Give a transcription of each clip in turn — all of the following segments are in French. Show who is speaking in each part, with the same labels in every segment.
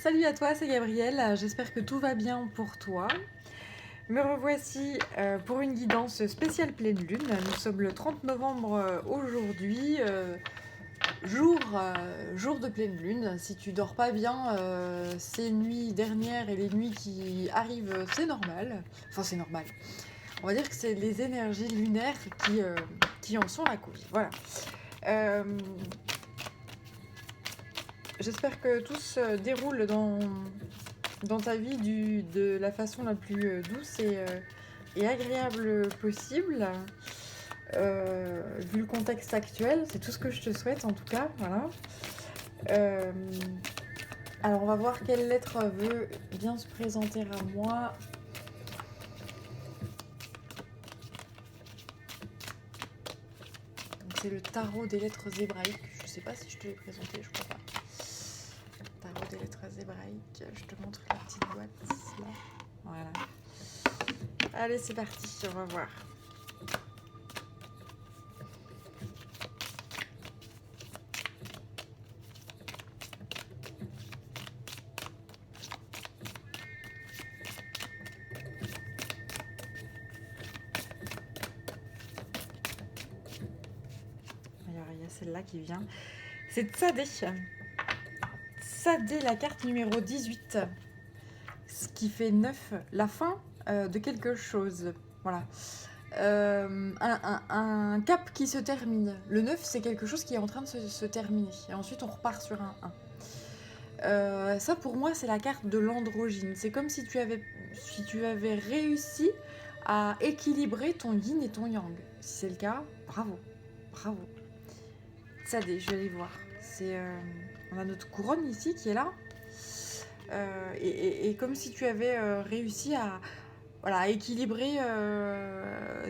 Speaker 1: Salut à toi, c'est Gabrielle, j'espère que tout va bien pour toi. Me revoici pour une guidance spéciale pleine lune. Nous sommes le 30 novembre aujourd'hui, jour de pleine lune. Si tu dors pas bien ces nuits dernières et les nuits qui arrivent, c'est normal. Enfin, c'est normal. On va dire que c'est les énergies lunaires qui en sont la cause. Voilà. Euh, J'espère que tout se déroule dans ta vie de la façon la plus douce et agréable possible. Vu le contexte actuel, c'est tout ce que je te souhaite en tout cas. Voilà. Euh, alors on va voir quelle lettre veut bien se présenter à moi. C'est le tarot des lettres hébraïques. Je sais pas si je te l'ai présenté, je crois pas. Tarot des lettres hébraïques. Je te montre la petite boîte là. Voilà. Allez, c'est parti, on va voir. Alors, il y a celle-là qui vient. C'est Tsadé. Tsadé, la carte numéro 18. Ce qui fait 9, la fin de quelque chose. Voilà. Un cap qui se termine. Le 9, c'est quelque chose qui est en train de se terminer. Et ensuite, on repart sur un 1. Ça, pour moi, c'est la carte de l'androgyne. C'est comme si tu avais réussi à équilibrer ton yin et ton yang. Si c'est le cas, bravo. Bravo. Tsadé, je vais aller voir. On a notre couronne ici qui est là. Et comme si tu avais réussi à équilibrer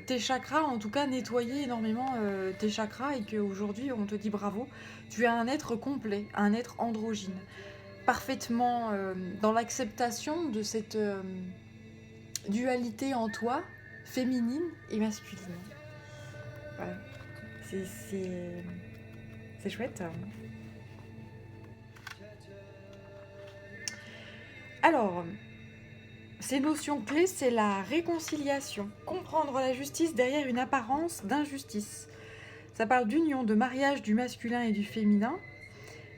Speaker 1: tes chakras, en tout cas nettoyer énormément tes chakras, et qu'aujourd'hui on te dit bravo, tu es un être complet, un être androgyne, parfaitement dans l'acceptation de cette dualité en toi, féminine et masculine. Voilà. C'est chouette. Alors, ces notions clés, c'est la réconciliation, comprendre la justice derrière une apparence d'injustice. Ça parle d'union, de mariage du masculin et du féminin,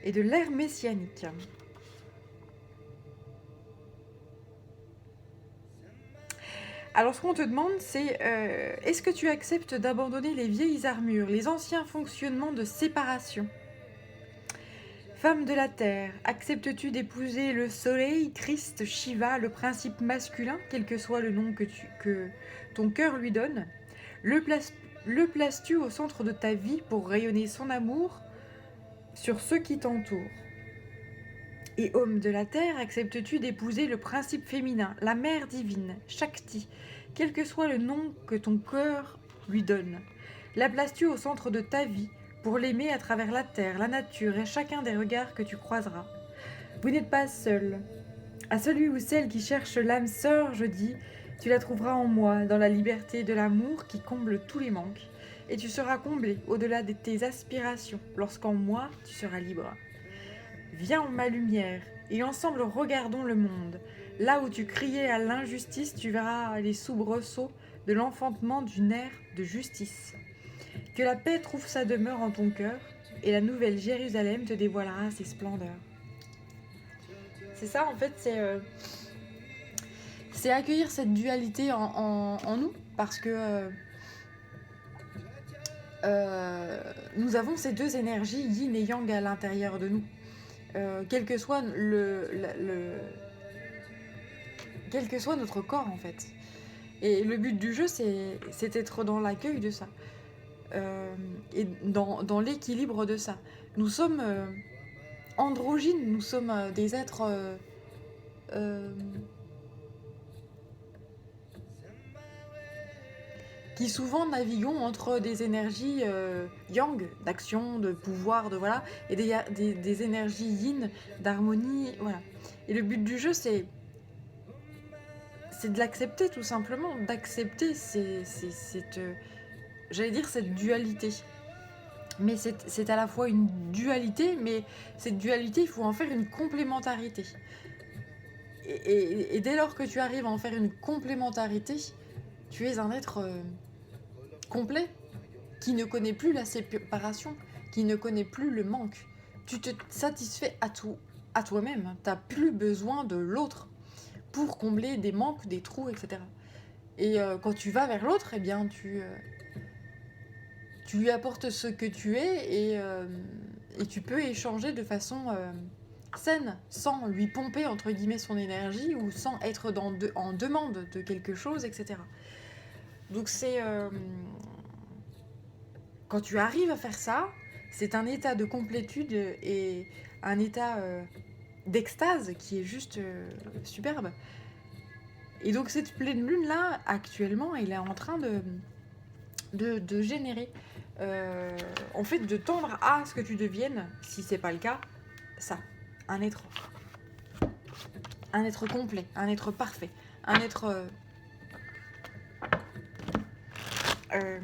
Speaker 1: et de l'ère messianique. Alors ce qu'on te demande, c'est est-ce que tu acceptes d'abandonner les vieilles armures, les anciens fonctionnements de séparation? Femme de la terre, acceptes-tu d'épouser le soleil, Christ, Shiva, le principe masculin, quel que soit le nom que ton cœur lui donne? Le places-tu au centre de ta vie pour rayonner son amour sur ceux qui t'entourent? Et homme de la terre, acceptes-tu d'épouser le principe féminin, la mère divine, Shakti, quel que soit le nom que ton cœur lui donne? La places-tu au centre de ta vie pour l'aimer à travers la terre, la nature et chacun des regards que tu croiseras? Vous n'êtes pas seul. À celui ou celle qui cherche l'âme sœur, je dis, tu la trouveras en moi, dans la liberté de l'amour qui comble tous les manques. Et tu seras comblé au-delà de tes aspirations, lorsqu'en moi tu seras libre. Viens en ma lumière, et ensemble regardons le monde. Là où tu criais à l'injustice, tu verras les soubresauts de l'enfantement d'une ère de justice. Que la paix trouve sa demeure en ton cœur, et la nouvelle Jérusalem te dévoilera ses splendeurs. C'est ça, en fait, c'est accueillir cette dualité en nous, parce que nous avons ces deux énergies, yin et yang, à l'intérieur de nous. Quel que soit quel que soit notre corps, en fait. Et le but du jeu, c'est d'être dans l'accueil de ça. Et dans l'équilibre de ça. Nous sommes androgynes, nous sommes des êtres qui souvent naviguons entre des énergies yang, d'action, de pouvoir, de voilà, et des énergies yin, d'harmonie, voilà. Et le but du jeu, c'est de l'accepter, tout simplement, d'accepter j'allais dire, cette dualité. Mais c'est à la fois une dualité, mais cette dualité, il faut en faire une complémentarité. Et dès lors que tu arrives à en faire une complémentarité, tu es un être complet, qui ne connaît plus la séparation, qui ne connaît plus le manque. Tu te satisfais à toi-même. Tu n'as plus besoin de l'autre pour combler des manques, des trous, etc. Et quand tu vas vers l'autre, eh bien, tu lui apportes ce que tu es et tu peux échanger de façon saine, sans lui pomper entre guillemets son énergie ou sans être en demande de quelque chose, etc. Donc c'est quand tu arrives à faire ça, c'est un état de complétude et un état d'extase qui est juste superbe. Et donc cette pleine lune là, actuellement, elle est en train de générer, en fait, de tendre à ce que tu deviennes, si c'est pas le cas, ça, un être complet, un être parfait, un être euh,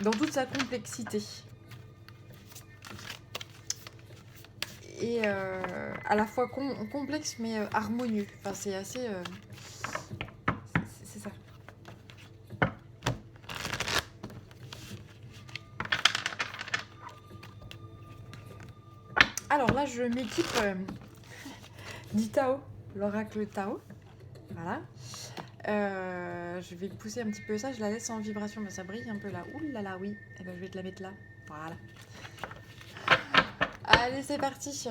Speaker 1: dans toute sa complexité. Et à la fois complexe mais harmonieux. Enfin, c'est assez... c'est ça. Alors là, je m'équipe du Tao, l'oracle Tao. Voilà. Je vais pousser un petit peu ça, je la laisse en vibration, mais ça brille un peu là. Ouh là là, oui. Et ben, je vais te la mettre là. Voilà. Allez, c'est parti.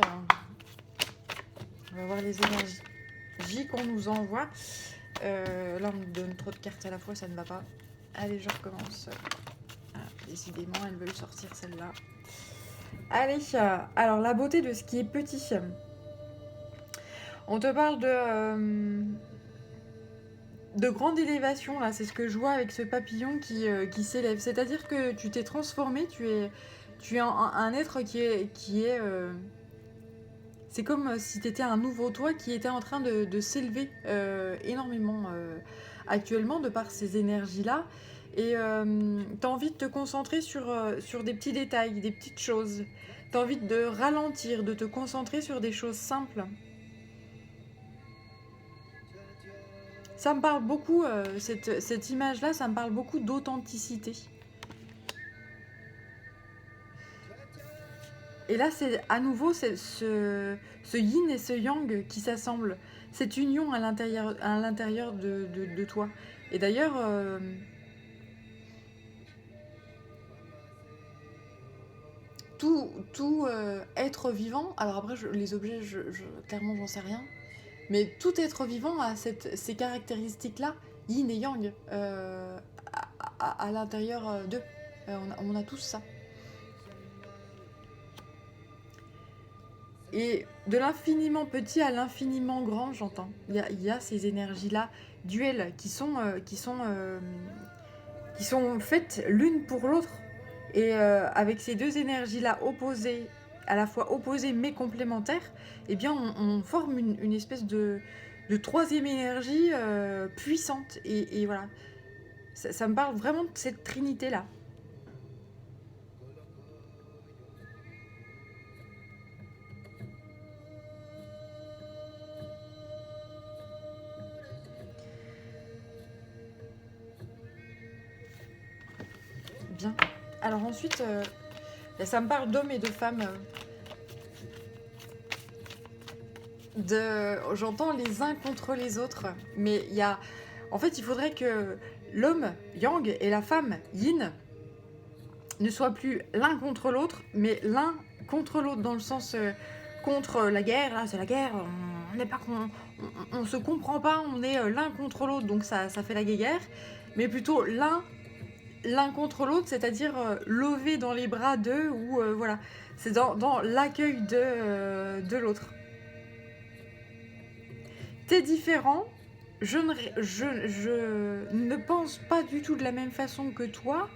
Speaker 1: On va voir les énergies qu'on nous envoie. Là, on me donne trop de cartes à la fois, ça ne va pas. Allez, je recommence. Ah, décidément, elles veulent sortir celle-là. Allez, alors la beauté de ce qui est petit. On te parle de grande élévation, là, c'est ce que je vois avec ce papillon qui s'élève. C'est-à-dire que tu t'es transformé, tu es un être qui est c'est comme si tu étais un nouveau toi qui était en train de s'élever énormément actuellement de par ces énergies-là. Et tu as envie de te concentrer sur des petits détails, des petites choses. Tu as envie de ralentir, de te concentrer sur des choses simples. Ça me parle beaucoup, cette image-là, ça me parle beaucoup d'authenticité. Et là, c'est à nouveau ce yin et ce yang qui s'assemblent, cette union à l'intérieur de toi. Et d'ailleurs, tout être vivant, alors après, les objets, clairement, j'en sais rien, mais tout être vivant a ces caractéristiques-là, yin et yang, à l'intérieur d'eux. On a tous ça. Et de l'infiniment petit à l'infiniment grand, j'entends. Il y a ces énergies-là, duelles, qui sont faites l'une pour l'autre. Et avec ces deux énergies-là opposées, à la fois opposées mais complémentaires, eh bien on forme une espèce de troisième énergie puissante. Et voilà, ça me parle vraiment de cette trinité-là. Bien. Alors ensuite, ça me parle d'hommes et de femmes. J'entends les uns contre les autres, mais il y a... En fait, il faudrait que l'homme, yang, et la femme, yin, ne soient plus l'un contre l'autre, mais l'un contre l'autre, dans le sens contre la guerre, là, c'est la guerre, on n'est pas... On se comprend pas, on est l'un contre l'autre, donc ça fait la guerre, mais plutôt l'un contre l'autre, c'est-à-dire lever dans les bras d'eux, ou voilà, c'est dans l'accueil de l'autre. T'es différent, je ne pense pas du tout de la même façon que toi,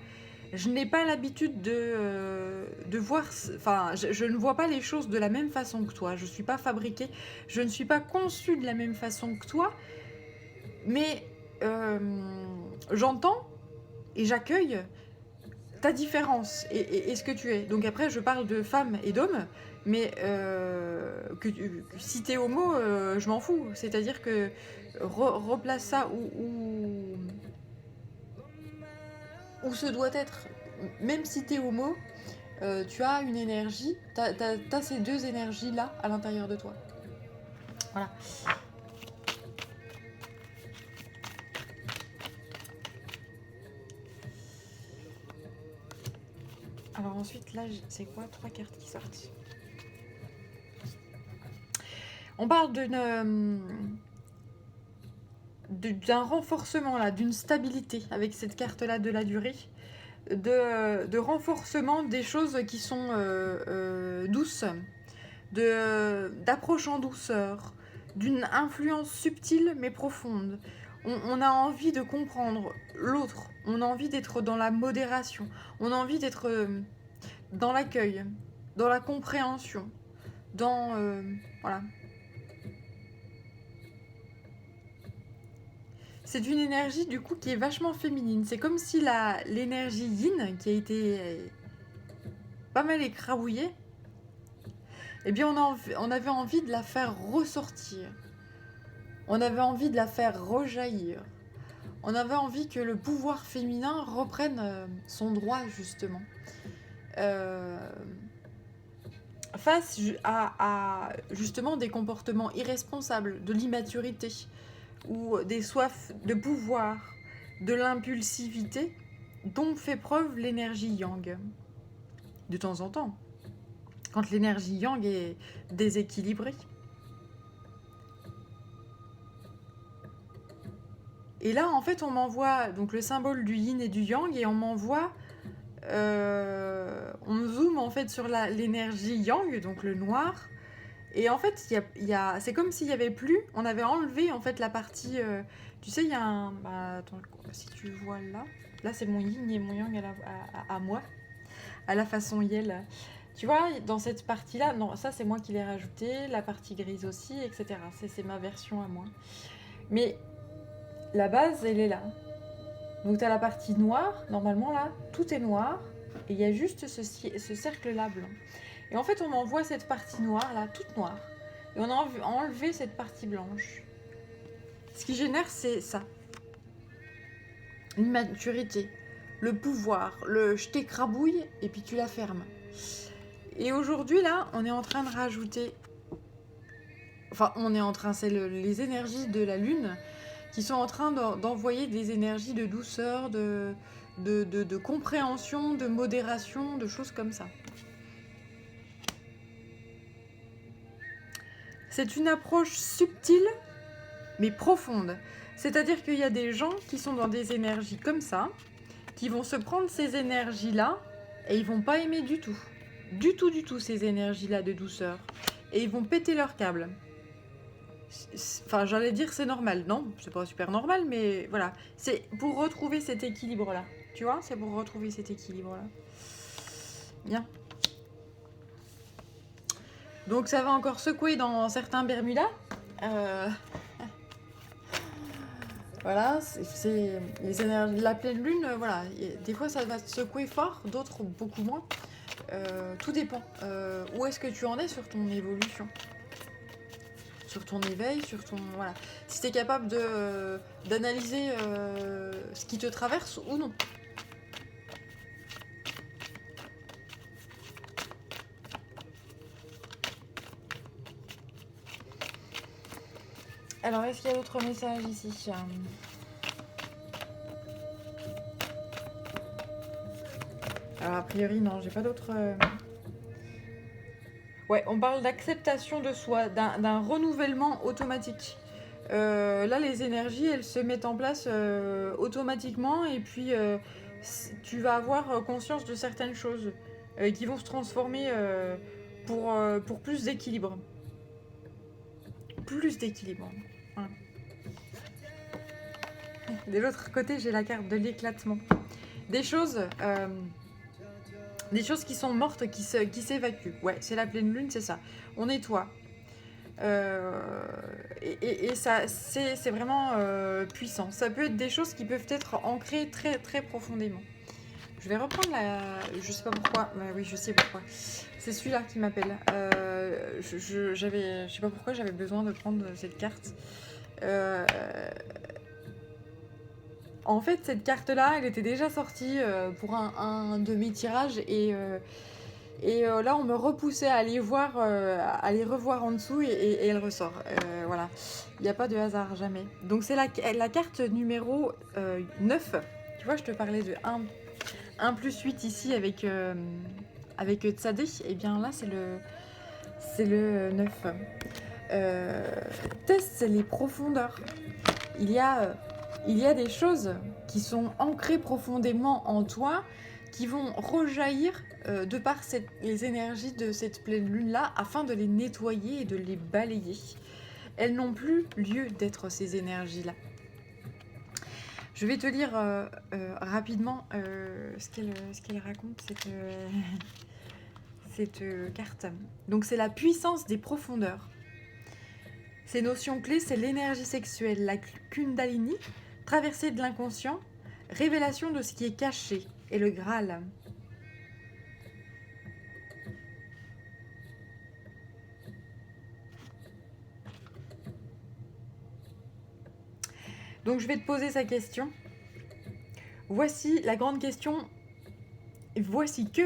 Speaker 1: je n'ai pas l'habitude de voir... Enfin, je ne vois pas les choses de la même façon que toi, je ne suis pas fabriquée, je ne suis pas conçue de la même façon que toi, mais j'entends et j'accueille ta différence et ce que tu es. Donc après, je parle de femme et d'homme, mais si t'es homo, je m'en fous. C'est-à-dire que replace ça où ce doit être. Même si t'es homo, tu as une énergie, t'as ces deux énergies-là à l'intérieur de toi. Voilà. Alors ensuite, là, c'est quoi? 3 cartes qui sortent. On parle d'un renforcement, là, d'une stabilité avec cette carte-là de la durée. De renforcement des choses qui sont douces, d'approche en douceur, d'une influence subtile mais profonde. On a envie de comprendre l'autre, on a envie d'être dans la modération, on a envie d'être dans l'accueil, dans la compréhension, dans... voilà. C'est une énergie du coup qui est vachement féminine. C'est comme si l'énergie yin, qui a été pas mal écrabouillée, eh bien on avait envie de la faire ressortir. On avait envie de la faire rejaillir. On avait envie que le pouvoir féminin reprenne son droit, justement. Face à justement des comportements irresponsables, de l'immaturité, ou des soifs de pouvoir, de l'impulsivité, dont fait preuve l'énergie yang. De temps en temps, quand l'énergie yang est déséquilibrée. Et là, en fait, on m'envoie donc le symbole du yin et du yang, et on m'envoie... on zoome en fait sur l'énergie yang, donc le noir. Et en fait, c'est comme s'il n'y avait plus... On avait enlevé en fait la partie... tu sais, il y a un... Bah, attends, si tu vois là... Là, c'est mon yin et mon yang à moi. À la façon Yel. Tu vois, dans cette partie-là... Non, ça, c'est moi qui l'ai rajouté. La partie grise aussi, etc. C'est ma version à moi. Mais... La base, elle est là. Donc tu as la partie noire, normalement là, tout est noir, et il y a juste ce cercle-là blanc. Et en fait, on m'envoie cette partie noire là, toute noire, et on a enlevé cette partie blanche. Ce qui génère, c'est ça. Une maturité, le pouvoir, le je t'écrabouille, et puis tu la fermes. Et aujourd'hui là, on est en train de rajouter... Enfin, c'est les énergies de la lune qui sont en train d'envoyer des énergies de douceur, de compréhension, de modération, de choses comme ça. C'est une approche subtile, mais profonde. C'est-à-dire qu'il y a des gens qui sont dans des énergies comme ça, qui vont se prendre ces énergies-là, et ils vont pas aimer du tout. Du tout, ces énergies-là de douceur. Et ils vont péter leur câble. Enfin, j'allais dire c'est normal. Non, c'est pas super normal, mais voilà. C'est pour retrouver cet équilibre-là. Tu vois, c'est pour retrouver cet équilibre-là. Bien. Donc ça va encore secouer dans certains Bermudas. Voilà, c'est les énergies de la pleine lune, voilà. Des fois ça va secouer fort, d'autres beaucoup moins. Tout dépend. Où est-ce que tu en es sur ton évolution ? Sur ton éveil, sur ton... Voilà. Si tu es capable d'analyser ce qui te traverse ou non. Alors, est-ce qu'il y a d'autres messages ici ? Alors, a priori, non, j'ai pas d'autres... Ouais, on parle d'acceptation de soi, d'un renouvellement automatique. Là, les énergies, elles se mettent en place automatiquement, et puis tu vas avoir conscience de certaines choses qui vont se transformer pour plus d'équilibre. Plus d'équilibre. Voilà. De l'autre côté, j'ai la carte de l'éclatement. Des choses qui sont mortes, qui s'évacuent. Ouais, c'est la pleine lune, c'est ça. On nettoie. Et ça, c'est vraiment puissant. Ça peut être des choses qui peuvent être ancrées très, très profondément. Je vais reprendre la... Je sais pas pourquoi. Oui, je sais pourquoi. C'est celui-là qui m'appelle. Je sais pas pourquoi j'avais besoin de prendre cette carte. Euh, En fait, cette carte-là, elle était déjà sortie pour un de mes tirages et là, on me repoussait à aller voir, à aller revoir en dessous et elle ressort. Voilà, il n'y a pas de hasard, jamais. Donc c'est la carte numéro 9. Tu vois, je te parlais de 1 plus 8 ici avec Tsadé. Et bien là, c'est le 9. Teste les profondeurs. Il y a des choses qui sont ancrées profondément en toi, qui vont rejaillir de par les énergies de cette pleine lune-là, afin de les nettoyer et de les balayer. Elles n'ont plus lieu d'être ces énergies-là. Je vais te lire rapidement ce qu'elle raconte, cette carte. Donc c'est la puissance des profondeurs. Ces notions clés, c'est l'énergie sexuelle, la Kundalini, traversée de l'inconscient, révélation de ce qui est caché, et le Graal. Donc je vais te poser sa question. Voici que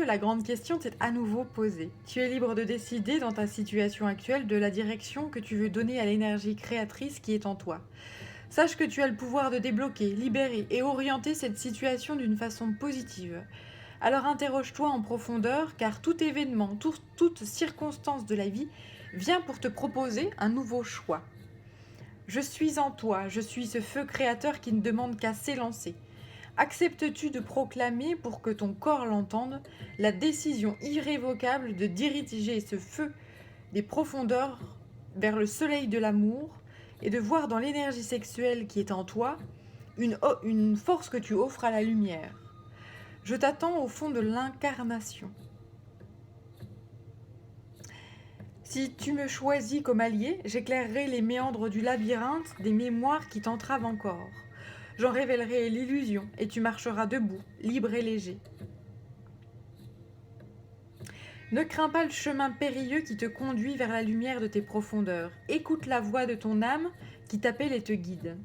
Speaker 1: la grande question t'est à nouveau posée. Tu es libre de décider dans ta situation actuelle de la direction que tu veux donner à l'énergie créatrice qui est en toi. Sache que tu as le pouvoir de débloquer, libérer et orienter cette situation d'une façon positive. Alors interroge-toi en profondeur, car tout événement, toute circonstance de la vie vient pour te proposer un nouveau choix. Je suis en toi, je suis ce feu créateur qui ne demande qu'à s'élancer. Acceptes-tu de proclamer, pour que ton corps l'entende, la décision irrévocable de diriger ce feu des profondeurs vers le soleil de l'amour et de voir dans l'énergie sexuelle qui est en toi une force que tu offres à la lumière. Je t'attends au fond de l'incarnation. Si tu me choisis comme allié, j'éclairerai les méandres du labyrinthe des mémoires qui t'entravent encore. J'en révélerai l'illusion et tu marcheras debout, libre et léger. Ne crains pas le chemin périlleux qui te conduit vers la lumière de tes profondeurs. Écoute la voix de ton âme qui t'appelle et te guide.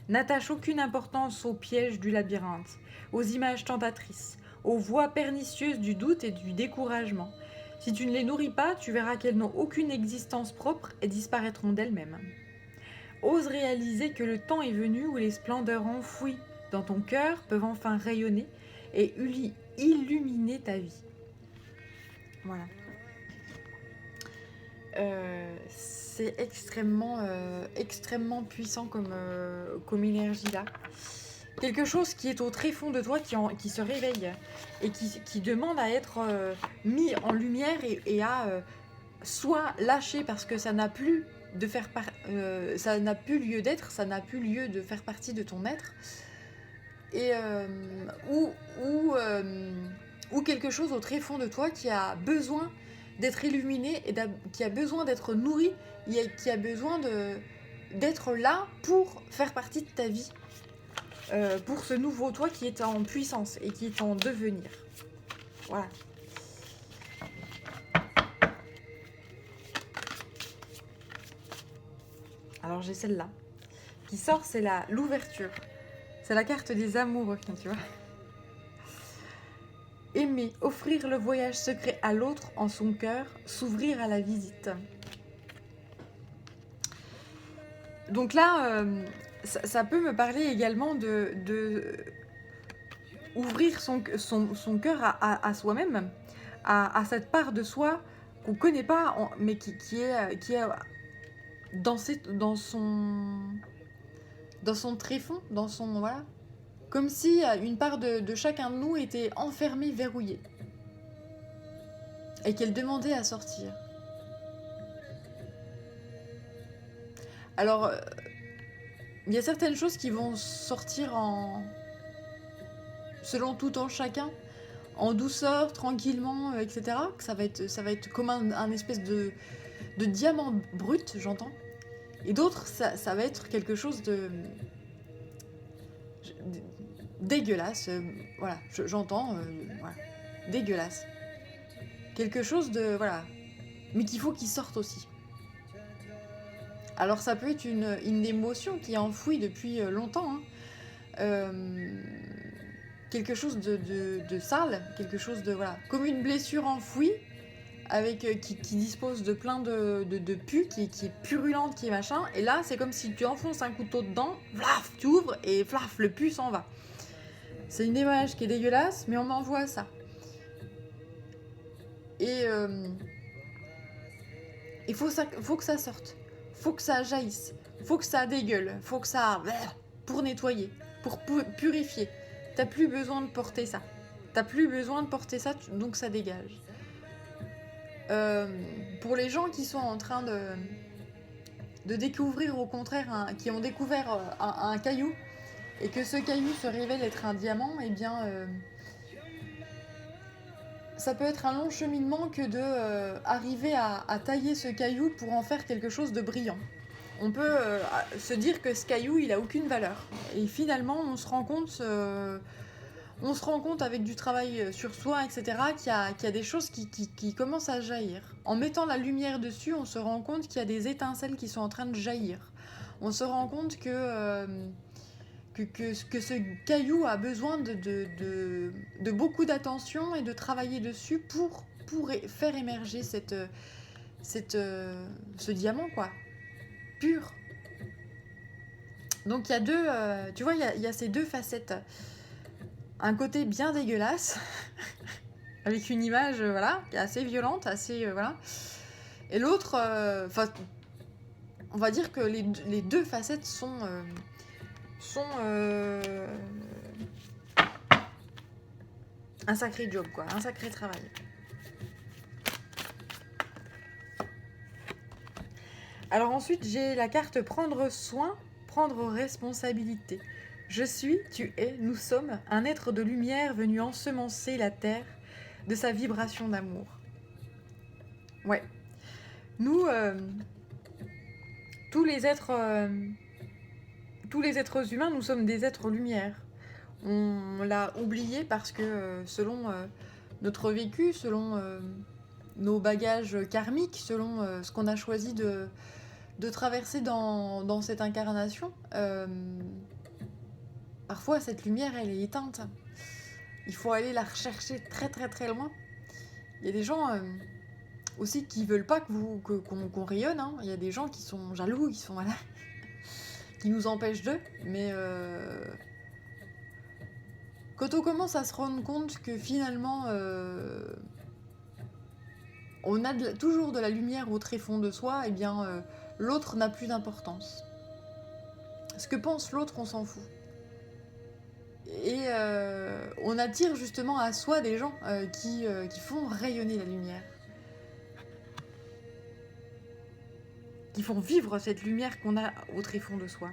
Speaker 1: N'attache aucune importance aux pièges du labyrinthe, aux images tentatrices, aux voies pernicieuses du doute et du découragement. Si tu ne les nourris pas, tu verras qu'elles n'ont aucune existence propre et disparaîtront d'elles-mêmes. Ose réaliser que le temps est venu où les splendeurs enfouies dans ton cœur peuvent enfin rayonner et illuminer ta vie. Voilà. C'est extrêmement puissant comme énergie là. Quelque chose qui est au tréfonds de toi, qui se réveille et qui demande à être mis en lumière et à soit lâcher parce que ça n'a plus ça n'a plus lieu d'être, ça n'a plus lieu de faire partie de ton être, et ou quelque chose au tréfonds de toi qui a besoin d'être illuminé et qui a besoin d'être nourri, qui a besoin d'être là pour faire partie de ta vie, pour ce nouveau toi qui est en puissance et qui est en devenir. Voilà. Alors j'ai celle-là qui sort, c'est l'ouverture. C'est la carte des amoureux, tu vois. Aimer, offrir le voyage secret à l'autre en son cœur, s'ouvrir à la visite. Donc là, ça peut me parler également de ouvrir son cœur à soi-même, à cette part de soi qu'on ne connaît pas, mais qui est dans son tréfonds, dans son... Voilà. Comme si une part de chacun de nous était enfermée, verrouillée. Et qu'elle demandait à sortir. Alors, il y a certaines choses qui vont sortir selon tout en chacun, en douceur, tranquillement, etc. Que ça va être comme un espèce de diamant brut, j'entends. Et d'autres, ça va être quelque chose dégueulasse, voilà, j'entends, voilà, dégueulasse. Quelque chose de, voilà, mais qu'il faut qu'il sorte aussi. Alors ça peut être une émotion qui est enfouie depuis longtemps, hein. Quelque chose de sale, quelque chose de, voilà, comme une blessure enfouie, avec qui dispose de plein de pus, qui est purulente, qui est machin, et là c'est comme si tu enfonces un couteau dedans, flaf, tu ouvres, et flaf, le pus s'en va. C'est une image qui est dégueulasse, mais on m'envoie ça. Et il faut que ça sorte, faut que ça jaillisse, faut que ça dégueule, faut que ça... pour nettoyer, pour purifier. T'as plus besoin de porter ça. T'as plus besoin de porter ça, donc ça dégage. Pour les gens qui sont en train de découvrir, au contraire, qui ont découvert un caillou, et que ce caillou se révèle être un diamant, eh bien, ça peut être un long cheminement que de arriver à tailler ce caillou pour en faire quelque chose de brillant. On peut se dire que ce caillou, il a aucune valeur. Et finalement, on se rend compte avec du travail sur soi, etc., qu'il y a des choses qui commencent à jaillir. En mettant la lumière dessus, on se rend compte qu'il y a des étincelles qui sont en train de jaillir. On se rend compte que ce caillou a besoin de beaucoup d'attention et de travailler dessus pour faire émerger ce diamant, quoi, pur. Donc il y a deux, tu vois, il y a ces deux facettes. Un côté bien dégueulasse, avec une image, voilà, qui est assez violente, assez, voilà. Et l'autre, on va dire que les deux facettes sont un sacré job, quoi, un sacré travail. Alors ensuite, j'ai la carte prendre soin, prendre responsabilité. Je suis, tu es, nous sommes un être de lumière venu ensemencer la terre de sa vibration d'amour. Ouais. Nous, tous les êtres humains, nous sommes des êtres lumière. On l'a oublié parce que selon notre vécu, selon nos bagages karmiques, selon ce qu'on a choisi de traverser dans cette incarnation, parfois cette lumière, elle est éteinte. Il faut aller la rechercher très très très loin. Il y a des gens aussi qui veulent pas qu'on rayonne, hein. Il y a des gens qui sont jaloux, qui sont voilà, qui nous empêchent d'eux, mais quand on commence à se rendre compte que finalement on a toujours de la lumière au tréfonds de soi, eh bien l'autre n'a plus d'importance. Ce que pense l'autre, on s'en fout. Et on attire justement à soi des gens qui font rayonner la lumière. Qui font vivre cette lumière qu'on a au tréfonds de soi.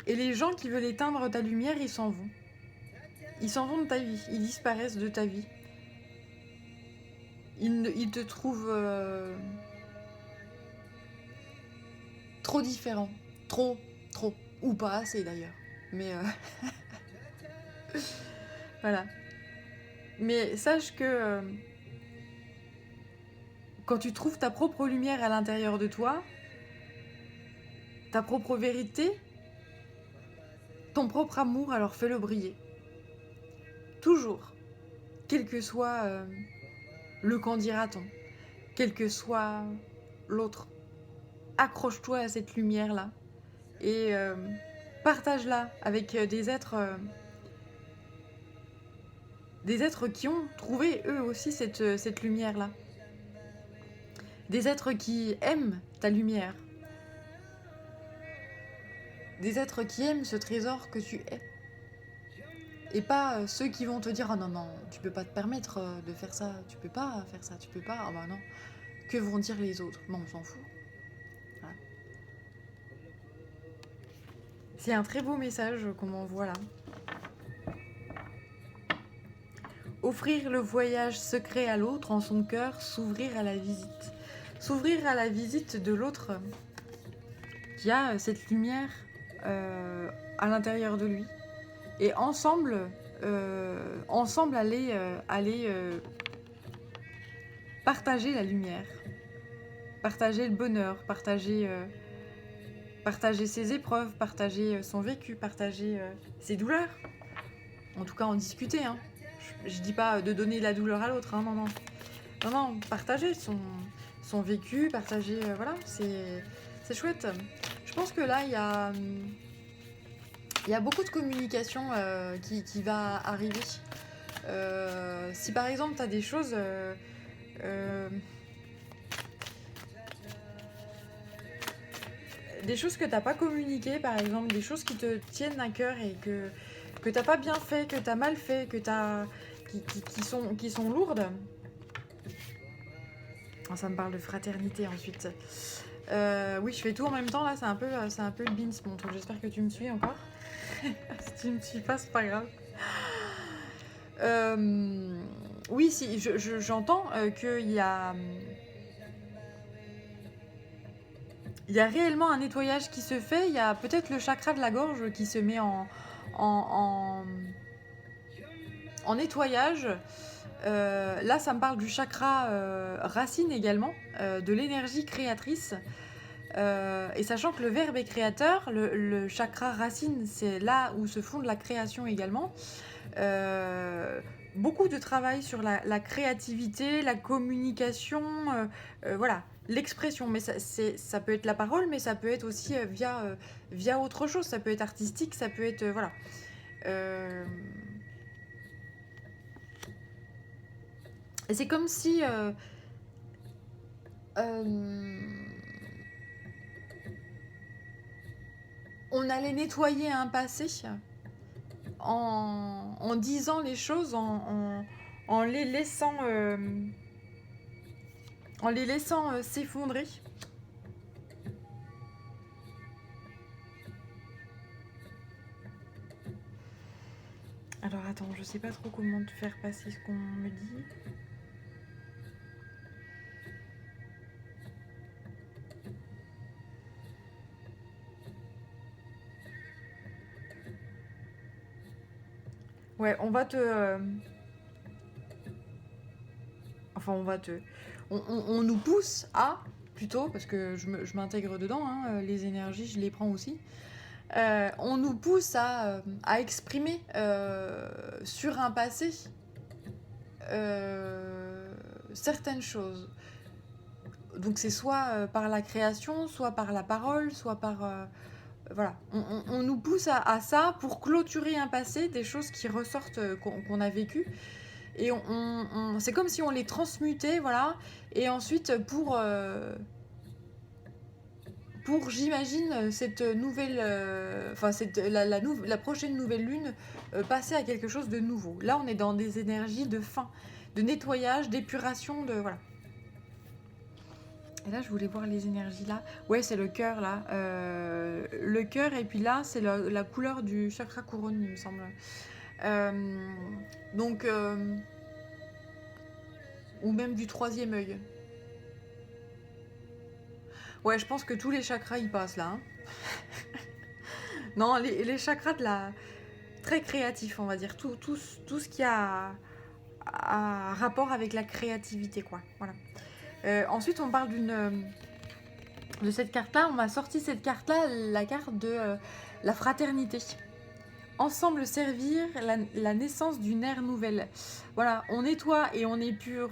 Speaker 1: Et les gens qui veulent éteindre ta lumière, ils s'en vont. Ils s'en vont de ta vie, ils disparaissent de ta vie. Ils te trouvent trop différent. Trop, ou pas assez d'ailleurs. Mais voilà. Mais sache que quand tu trouves ta propre lumière à l'intérieur de toi, ta propre vérité, ton propre amour, alors fais-le briller. Toujours. Quel que soit le qu'en dira-t-on, quel que soit l'autre. Accroche-toi à cette lumière-là et partage-la avec des êtres qui ont trouvé eux aussi cette lumière-là. Des êtres qui aiment ta lumière. Des êtres qui aiment ce trésor que tu es. Et pas ceux qui vont te dire « Ah non, tu peux pas te permettre de faire ça, tu peux pas faire ça, tu peux pas, ah bah non. » Que vont dire les autres? Bon, on s'en fout. Voilà. C'est un très beau message qu'on m'envoie là. Offrir le voyage secret à l'autre en son cœur, s'ouvrir à la visite. s'ouvrir à la visite de l'autre qui a cette lumière à l'intérieur de lui. Et ensemble aller partager la lumière, partager le bonheur, partager ses épreuves, partager son vécu, partager ses douleurs. En tout cas, en discuter. Hein. Je dis pas de donner la douleur à l'autre. Hein, non, non. Non, non, partager son vécu, partager... voilà, c'est chouette. Je pense que là, il y a beaucoup de communication qui va arriver. Si par exemple, tu as des choses... des choses que t'as pas communiquées, par exemple, des choses qui te tiennent à cœur et que t'as pas bien fait, que t'as mal fait, qui sont lourdes. Oh, ça me parle de fraternité ensuite. Oui, je fais tout en même temps là, c'est un peu le beans mon truc. J'espère que tu me suis encore. Si tu me suis pas, c'est pas grave. Oui, si j'entends qu'il y a réellement un nettoyage qui se fait. Il y a peut-être le chakra de la gorge qui se met en nettoyage. Là, ça me parle du chakra racine également, de l'énergie créatrice. Et sachant que le verbe est créateur, le chakra racine, c'est là où se fonde la création également. Beaucoup de travail sur la créativité, la communication, voilà, l'expression. Mais ça peut être la parole, mais ça peut être aussi via autre chose. Ça peut être artistique, ça peut être... voilà. Et c'est comme si... on allait nettoyer un passé en disant les choses, en les laissant s'effondrer. Alors attends, je sais pas trop comment te faire passer ce qu'on me dit. Ouais, on va te... Enfin, on nous pousse à, plutôt, parce que je m'intègre dedans, hein, les énergies, je les prends aussi. On nous pousse à exprimer sur un passé certaines choses. Donc c'est soit par la création, soit par la parole, soit par... voilà, on nous pousse à ça pour clôturer un passé, des choses qui ressortent, qu'on a vécues. Et c'est comme si on les transmutait, voilà. Et ensuite, j'imagine, cette nouvelle... Enfin, la prochaine nouvelle lune, passer à quelque chose de nouveau. Là, on est dans des énergies de fin, de nettoyage, d'épuration, de... Voilà. Et là, je voulais voir les énergies là. Ouais, c'est le cœur là. Le cœur, et puis là, c'est la couleur du chakra couronne, il me semble. Donc, ou même du troisième œil. Ouais, je pense que tous les chakras y passent là. Hein. Non, les chakras de la... très créatifs, on va dire. Tout ce qui a rapport avec la créativité, quoi. Voilà. Ensuite, on parle de cette carte-là. On m'a sorti cette carte-là, la carte de la fraternité. Ensemble servir la naissance d'une ère nouvelle. Voilà, on nettoie et on épure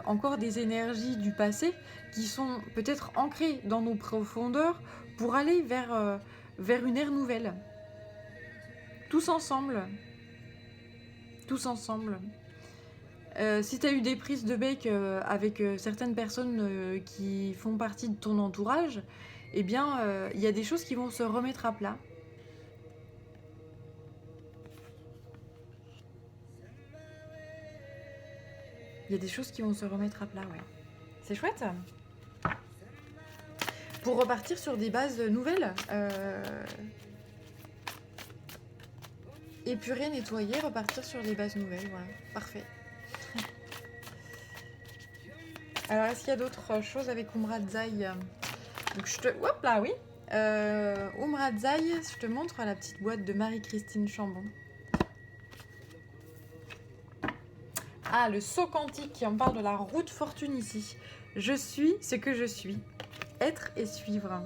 Speaker 1: encore des énergies du passé qui sont peut-être ancrées dans nos profondeurs pour aller vers une ère nouvelle. Tous ensemble. Tous ensemble. Si tu as eu des prises de bec avec certaines personnes qui font partie de ton entourage, eh bien, il y a des choses qui vont se remettre à plat. Il y a des choses qui vont se remettre à plat, ouais. C'est chouette. Pour repartir sur des bases nouvelles. Épurer, nettoyer, repartir sur des bases nouvelles, voilà. Parfait. Alors, est-ce qu'il y a d'autres choses avec Umratzai? Donc, hop là, oui. Umratzai, je te montre la petite boîte de Marie-Christine Chambon. Ah, le saut quantique qui en parle de la route fortune ici. Je suis ce que je suis. Être et suivre.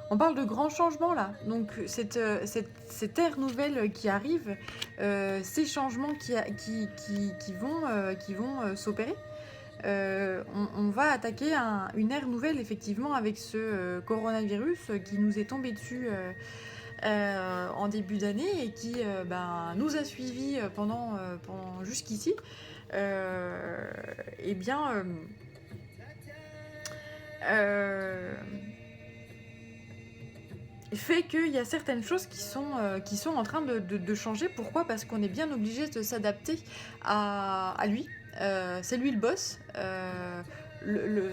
Speaker 1: On parle de grands changements là. Donc cette ère nouvelle qui arrive, ces changements qui vont s'opérer, on va attaquer une ère nouvelle effectivement avec ce coronavirus qui nous est tombé dessus en début d'année et qui nous a suivis pendant jusqu'ici. Eh bien, fait qu'il y a certaines choses qui sont en train de changer. Pourquoi? Parce qu'on est bien obligé de s'adapter à lui. C'est lui le boss.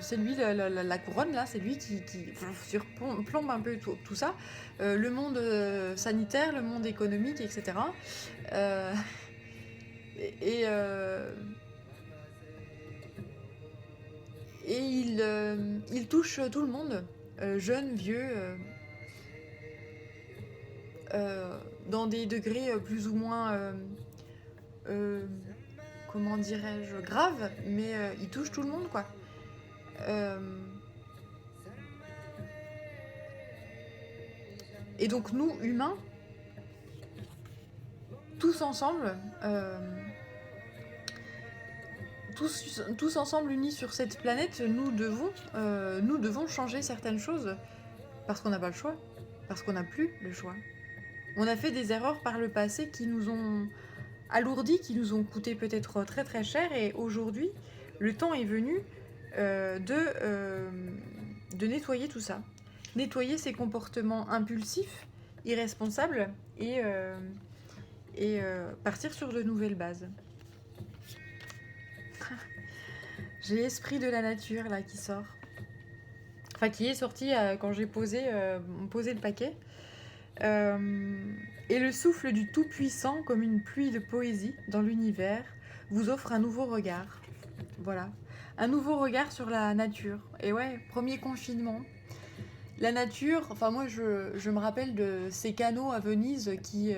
Speaker 1: C'est lui la couronne, là. C'est lui qui surplombe un peu tout ça. Le monde sanitaire, le monde économique, etc. Et il touche tout le monde. Jeunes, vieux... dans des degrés plus ou moins, comment dirais-je, graves, mais il touche tout le monde, quoi. Et donc nous, humains, tous ensemble, tous ensemble unis sur cette planète, nous devons changer certaines choses, parce qu'on n'a pas le choix, parce qu'on n'a plus le choix. On a fait des erreurs par le passé qui nous ont alourdis, qui nous ont coûté peut-être très très cher, et aujourd'hui, le temps est venu de nettoyer tout ça. Nettoyer ces comportements impulsifs, irresponsables, et partir sur de nouvelles bases. J'ai l'esprit de la nature là qui sort. Enfin, qui est sorti quand j'ai posé le paquet. Et le souffle du Tout-Puissant, comme une pluie de poésie dans l'univers, vous offre un nouveau regard. Voilà. Un nouveau regard sur la nature. Et ouais, premier confinement. La nature, enfin moi je me rappelle de ces canaux à Venise qui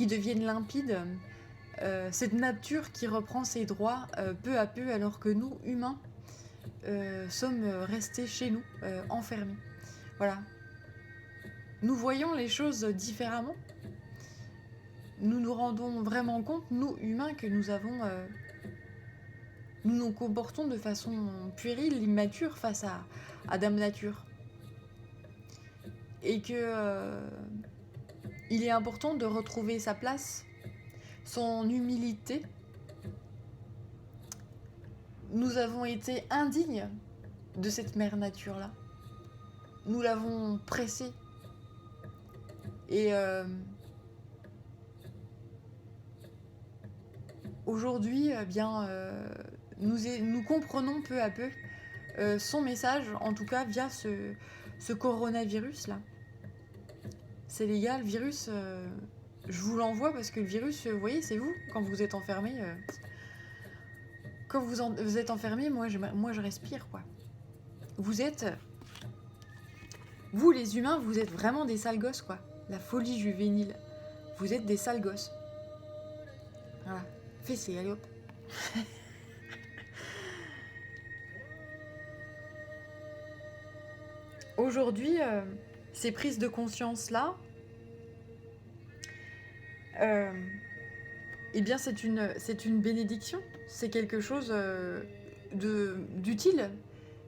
Speaker 1: deviennent limpides. Cette nature qui reprend ses droits peu à peu, alors que nous, humains, sommes restés chez nous, enfermés. Voilà. Nous voyons les choses différemment. Nous nous rendons vraiment compte, nous, humains, que nous nous comportons de façon puérile, immature face à Dame Nature. Et que il est important de retrouver sa place, son humilité. Nous avons été indignes de cette mère nature-là. Nous l'avons pressée. Et aujourd'hui, nous comprenons peu à peu son message, en tout cas via ce coronavirus-là. C'est les gars, le virus, je vous l'envoie parce que le virus, vous voyez, c'est vous, quand vous êtes enfermé. Quand vous êtes enfermé, moi je respire, quoi. Vous les humains, vous êtes vraiment des sales gosses, quoi. La folie juvénile. Vous êtes des sales gosses. Voilà. Fessez, allez hop. Aujourd'hui, ces prises de conscience-là, eh bien c'est une bénédiction. C'est quelque chose d'utile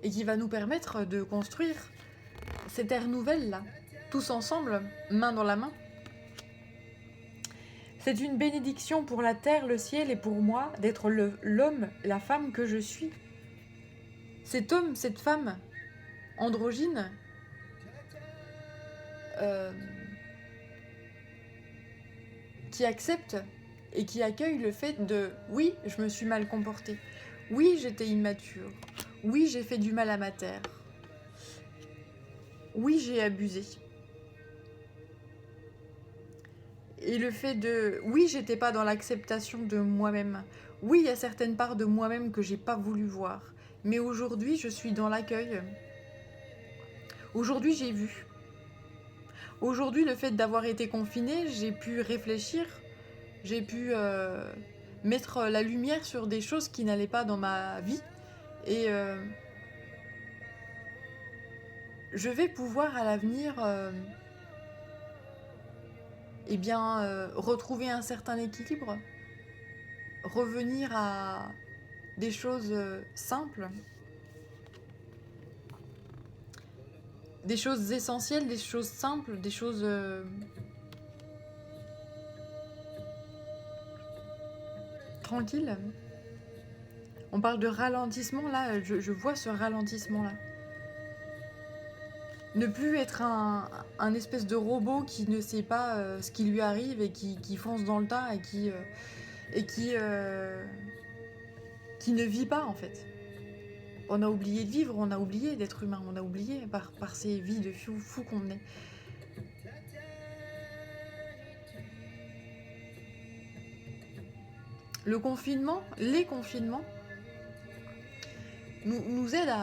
Speaker 1: et qui va nous permettre de construire cette ère nouvelle-là, tous ensemble, main dans la main. C'est une bénédiction pour la terre, le ciel et pour moi d'être l'homme, la femme que je suis. Cet homme, cette femme androgyne, qui accepte et qui accueille le fait de « oui, je me suis mal comportée, oui, j'étais immature, oui, j'ai fait du mal à ma terre, oui, j'ai abusé ». Et le fait de « oui, j'étais pas dans l'acceptation de moi-même, oui, il y a certaines parts de moi-même que j'ai pas voulu voir, Mais aujourd'hui, je suis dans l'accueil. Aujourd'hui, j'ai vu. Aujourd'hui, le fait d'avoir été confinée, j'ai pu réfléchir, j'ai pu mettre la lumière sur des choses qui n'allaient pas dans ma vie. Et je vais pouvoir à l'avenir eh bien, retrouver un certain équilibre, revenir à des choses simples, des choses essentielles, des choses simples, des choses tranquilles. On parle de ralentissement, là, je vois ce ralentissement-là. Ne plus être un espèce de robot qui ne sait pas ce qui lui arrive et qui fonce dans le tas et qui ne vit pas en fait. On a oublié de vivre, on a oublié d'être humain, on a oublié par ces vies de fous qu'on menait. Le confinement, les confinements, nous aident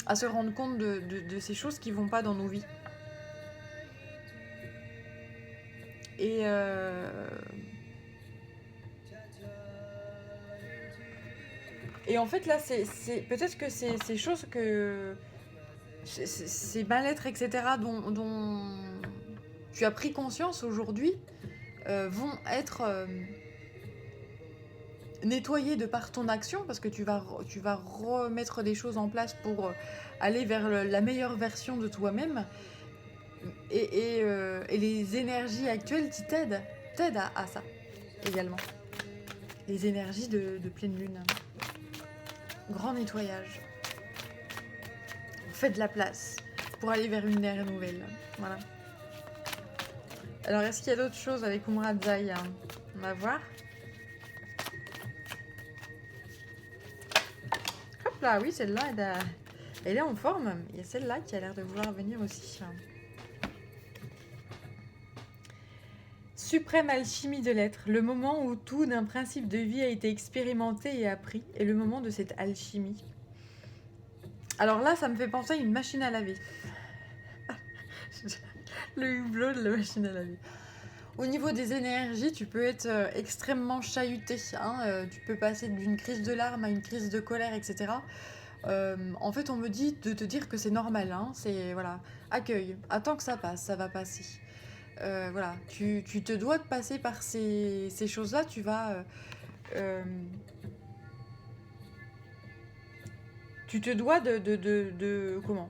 Speaker 1: à se rendre compte de ces choses qui vont pas dans nos vies. Et en fait, là, peut-être que ces choses que. Ces mal-être, etc., dont tu as pris conscience aujourd'hui, vont être nettoyées de par ton action, parce que tu vas remettre des choses en place pour aller vers la meilleure version de toi-même. Et les énergies actuelles t'aident à ça également. Les énergies de pleine lune. Grand nettoyage. Fais de la place pour aller vers une ère nouvelle. Voilà. Alors, est-ce qu'il y a d'autres choses avec Umra Zai? On va voir. Hop là, oui, celle-là, elle est en forme. Il y a celle-là qui a l'air de vouloir venir aussi. Suprême alchimie de l'être, le moment où tout d'un principe de vie a été expérimenté et appris, est le moment de cette alchimie. Alors là, ça me fait penser à une machine à laver. Le hublot de la machine à laver. Au niveau des énergies, tu peux être extrêmement chahuté. Tu peux passer d'une crise de larmes à une crise de colère, etc. En fait, on me dit de te dire que c'est normal. C'est voilà, accueille, attends que ça passe, ça va passer. Voilà, tu te dois de passer par ces choses-là. Tu vas tu te dois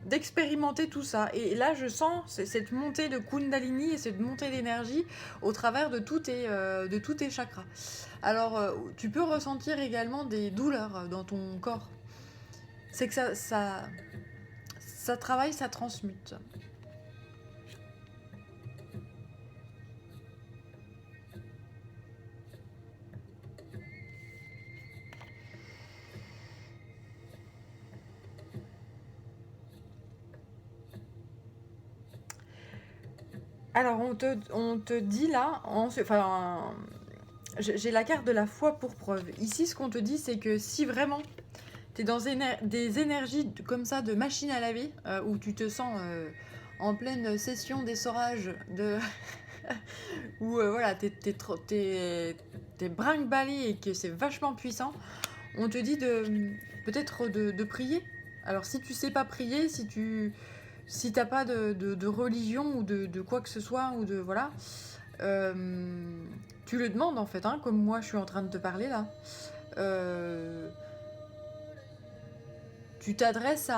Speaker 1: d'expérimenter tout ça. Et là, je sens cette montée de Kundalini et cette montée d'énergie au travers de tous tes chakras. Alors, tu peux ressentir également des douleurs dans ton corps. C'est que ça travaille, ça transmute. Alors, on te dit là, j'ai la carte de la foi pour preuve. Ici, ce qu'on te dit, c'est que si vraiment tu es dans des énergies comme ça de machine à laver, où tu te sens en pleine session d'essorage, où voilà, t'es brinque-ballé et que c'est vachement puissant, on te dit peut-être de prier. Alors, si tu sais pas prier, si t'as pas de religion ou de quoi que ce soit, ou de voilà, tu le demandes en fait, comme moi je suis en train de te parler là. Tu t'adresses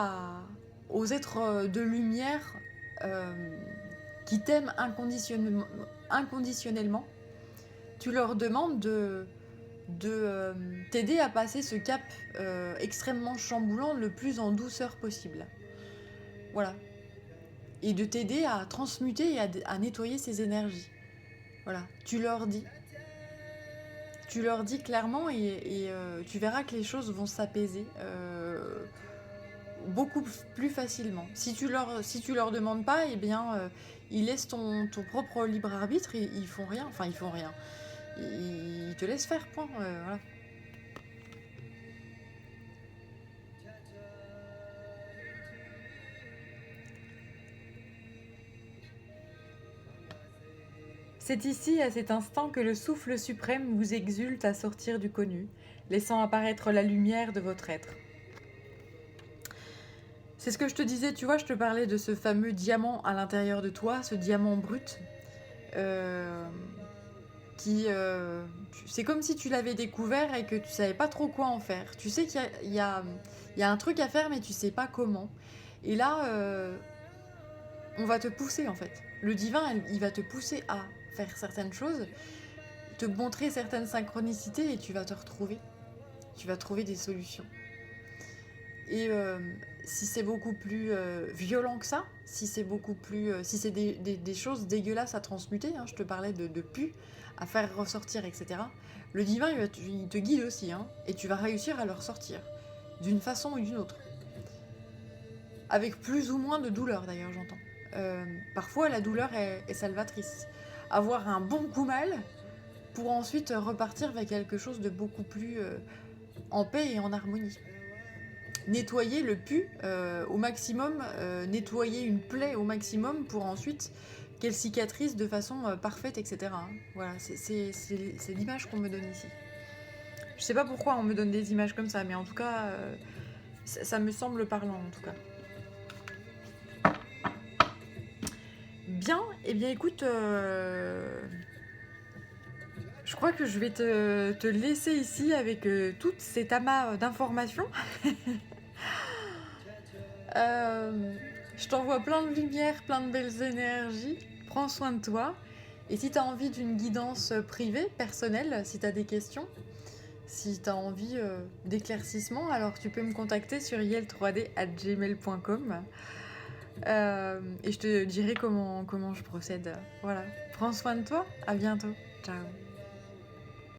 Speaker 1: aux êtres de lumière qui t'aiment inconditionnellement. Tu leur demandes de t'aider à passer ce cap extrêmement chamboulant le plus en douceur possible. Voilà. Et de t'aider à transmuter et à nettoyer ces énergies. Voilà. Tu leur dis clairement et tu verras que les choses vont s'apaiser beaucoup plus facilement. Si tu leur demandes pas, eh bien, ils laissent ton propre libre arbitre, ils font rien. Enfin, ils font rien. Ils te laissent faire, point. Voilà. C'est ici, à cet instant, que le souffle suprême vous exulte à sortir du connu, laissant apparaître la lumière de votre être. C'est ce que je te disais, tu vois, je te parlais de ce fameux diamant à l'intérieur de toi, ce diamant brut, euh, c'est comme si tu l'avais découvert et que tu savais pas trop quoi en faire. Tu sais qu'il y a un truc à faire, mais tu sais pas comment. Et là, on va te pousser en fait. Le divin, il va te pousser à faire certaines choses, te montrer certaines synchronicités et tu vas te retrouver. Tu vas trouver des solutions. Et si c'est beaucoup plus violent que ça, si c'est beaucoup plus, si c'est des choses dégueulasses à transmuter, hein, je te parlais de pu à faire ressortir, etc. Le divin, il te guide aussi, hein, et tu vas réussir à le ressortir d'une façon ou d'une autre, avec plus ou moins de douleur d'ailleurs, j'entends. Parfois, la douleur est salvatrice. Avoir un bon coup mal pour ensuite repartir vers quelque chose de beaucoup plus en paix et en harmonie. Nettoyer le pu au maximum, nettoyer une plaie au maximum pour ensuite qu'elle cicatrise de façon parfaite, etc. Voilà, c'est l'image qu'on me donne ici. Je sais pas pourquoi on me donne des images comme ça, mais en tout cas, ça me semble parlant en tout cas. Bien, et bien écoute, je crois que je vais te laisser ici avec tout cet amas d'informations. Je t'envoie plein de lumière, plein de belles énergies. Prends soin de toi. Et si tu as envie d'une guidance privée, personnelle, si tu as des questions, si tu as envie d'éclaircissement, alors tu peux me contacter sur yel3d@gmail.com et je te dirai comment je procède. Voilà. Prends soin de toi. À bientôt. Ciao.